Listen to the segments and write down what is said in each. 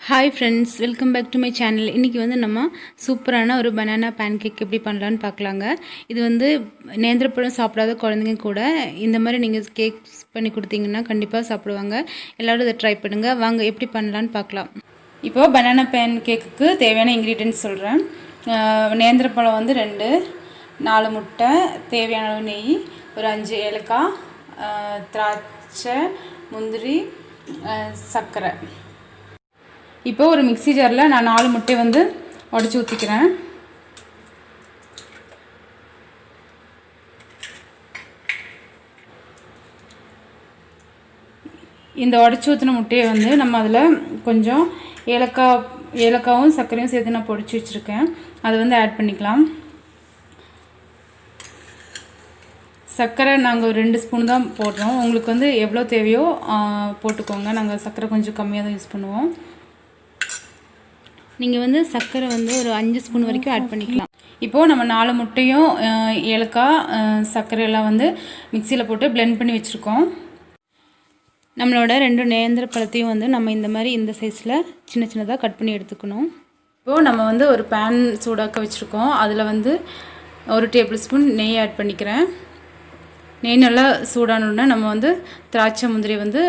Hi friends, welcome back to my channel. இன்றைக்கி வந்து நம்ம சூப்பரான ஒரு பனானா பேன்கேக் எப்படி பண்ணலான்னு பார்க்கலாங்க. இது வந்து நேந்திரப்பழம் சாப்பிடாத குழந்தைங்க கூட இந்த மாதிரி நீங்கள் கேக்ஸ் பண்ணி கொடுத்தீங்கன்னா கண்டிப்பாக சாப்பிடுவாங்க. எல்லோரும் இதை ட்ரை பண்ணுங்கள். வாங்க எப்படி பண்ணலான்னு பார்க்கலாம். இப்போது பனானா பேன் கேக்குக்கு தேவையான இன்க்ரீடியன்ட்ஸ் சொல்கிறேன். நேந்திரப்பழம் வந்து 2, 4 முட்டை, தேவையான அளவு நெய், ஒரு 5 ஏலக்காய், திராட்சை, முந்திரி, சர்க்கரை. இப்போ ஒரு மிக்ஸி ஜாரில் நான் 4 முட்டை வந்து உடச்சி ஊற்றிக்கிறேன். இந்த உடச்சி ஊற்றின முட்டையை வந்து நம்ம அதில் கொஞ்சம் ஏலக்காவும் சர்க்கரையும் சேர்த்து நான் பொடிச்சு வச்சுருக்கேன். அதை வந்து ஆட் பண்ணிக்கலாம். சர்க்கரை நாங்கள் 2 ஸ்பூன் தான் போடுறோம். உங்களுக்கு வந்து எவ்வளோ தேவையோ போட்டுக்கோங்க. நாங்கள் சர்க்கரை கொஞ்சம் கம்மியாக தான் யூஸ் பண்ணுவோம். நீங்கள் வந்து சர்க்கரை வந்து ஒரு 5 ஸ்பூன் வரைக்கும் ஆட் பண்ணிக்கலாம். இப்போது நம்ம 4 முட்டையும் ஏலக்காய் சர்க்கரை எல்லாம் வந்து மிக்சியில் போட்டு பிளெண்ட் பண்ணி வச்சுருக்கோம். நம்மளோட 2 நேந்திர பழத்தையும் வந்து நம்ம இந்த மாதிரி இந்த சைஸில் சின்ன சின்னதாக கட் பண்ணி எடுத்துக்கணும். இப்போது நம்ம வந்து ஒரு பேன் சூடாக்க வச்சுருக்கோம். அதில் வந்து 1 டேபிள் ஸ்பூன் நெய் ஆட் பண்ணிக்கிறேன். நெய் நல்லா சூடானோடனே நம்ம வந்து திராட்சை முந்திரி வந்து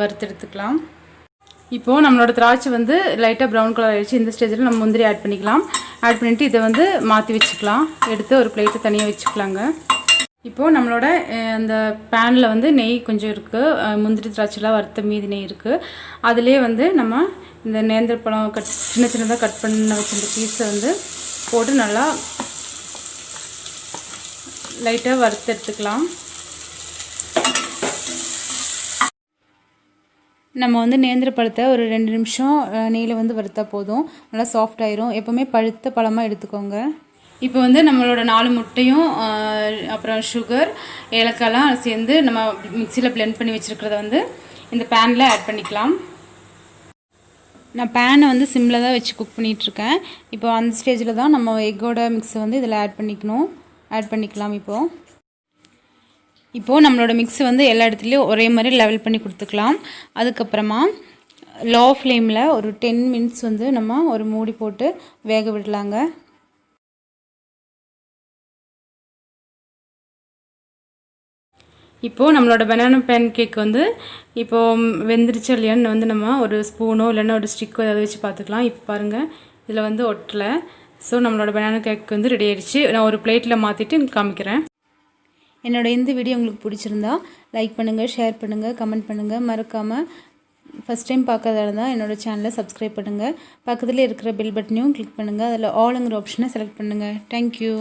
வறுத்தெடுத்துக்கலாம். இப்போது நம்மளோட திராட்சை வந்து லைட்டாக ப்ரௌன் கலர் ஆகிடுச்சு. இந்த ஸ்டேஜில் நம்ம முந்திரி ஆட் பண்ணிக்கலாம். ஆட் பண்ணிவிட்டு இதை வந்து மாற்றி வச்சுக்கலாம். எடுத்து ஒரு பிளேட்டை தனியாக வச்சுக்கலாங்க. இப்போது நம்மளோட அந்த பேனில் வந்து நெய் கொஞ்சம் இருக்குது. முந்திரி திராட்சைலாம் வறுத்த மீதி நெய் இருக்குது. அதிலே வந்து நம்ம இந்த நேந்திரப்பழம் சின்ன சின்னதாக கட் பண்ண வச்சுருந்த பீஸை வந்து போட்டு நல்லா லைட்டாக வறுத்து எடுத்துக்கலாம். நம்ம வந்து நேந்திர பழத்தை ஒரு 2 நிமிஷம் நெய்யில் வந்து வறுத்தா போதும். நல்லா சாஃப்ட் ஆயிரும். எப்போவுமே பழுத்த பழமாக எடுத்துக்கோங்க. இப்போ வந்து நம்மளோட 4 முட்டையும் அப்புறம் சுகர் ஏலக்காய்லாம் சேர்ந்து நம்ம மிக்சியில் பிளெண்ட் பண்ணி வச்சுருக்கிறத வந்து இந்த பேனில் ஆட் பண்ணிக்கலாம். நான் பேனை வந்து சிம்மில் தான் வச்சு குக் பண்ணிகிட்ருக்கேன். இப்போ அந்த ஸ்டேஜில் தான் நம்ம எக்கோட மிக்ஸை வந்து இதில் ஆட் பண்ணிக்கலாம். இப்போது நம்மளோட மிக்ஸி வந்து எல்லா இடத்துலையும் ஒரே மாதிரி லெவல் பண்ணி கொடுத்துக்கலாம். அதுக்கப்புறமா லோ ஃப்ளேமில் ஒரு 10 மினிட்ஸ் வந்து நம்ம ஒரு மூடி போட்டு வேக விடலாங்க. இப்போது நம்மளோட பனானா பேன் கேக் வந்து இப்போது வெந்துருச்சு இல்லையான்னு வந்து நம்ம ஒரு ஸ்பூனோ இல்லைன்னா ஒரு ஸ்டிக்கோ ஏதாவது வச்சு பார்த்துக்கலாம். இப்போ பாருங்கள், இதில் வந்து ஒட்டலை. ஸோ நம்மளோட பனானா கேக் வந்து ரெடி ஆகிடுச்சு. நான் ஒரு பிளேட்டில் மாற்றிட்டு காமிக்கிறேன். என்னோட இந்த வீடியோ உங்களுக்கு பிடிச்சிருந்தா லைக் பண்ணுங்கள், ஷேர் பண்ணுங்கள், கமெண்ட் பண்ணுங்கள். மறக்காமல் ஃபஸ்ட் டைம் பார்க்கறதா இருந்தால் என்னோடய சேனலை சப்ஸ்கிரைப் பண்ணுங்கள். பக்கத்தில் இருக்கிற பெல் பட்டனையும் கிளிக் பண்ணுங்கள். அதில் ஆளுங்கிற ஆப்ஷனை செலக்ட் பண்ணுங்கள். தேங்க்யூ.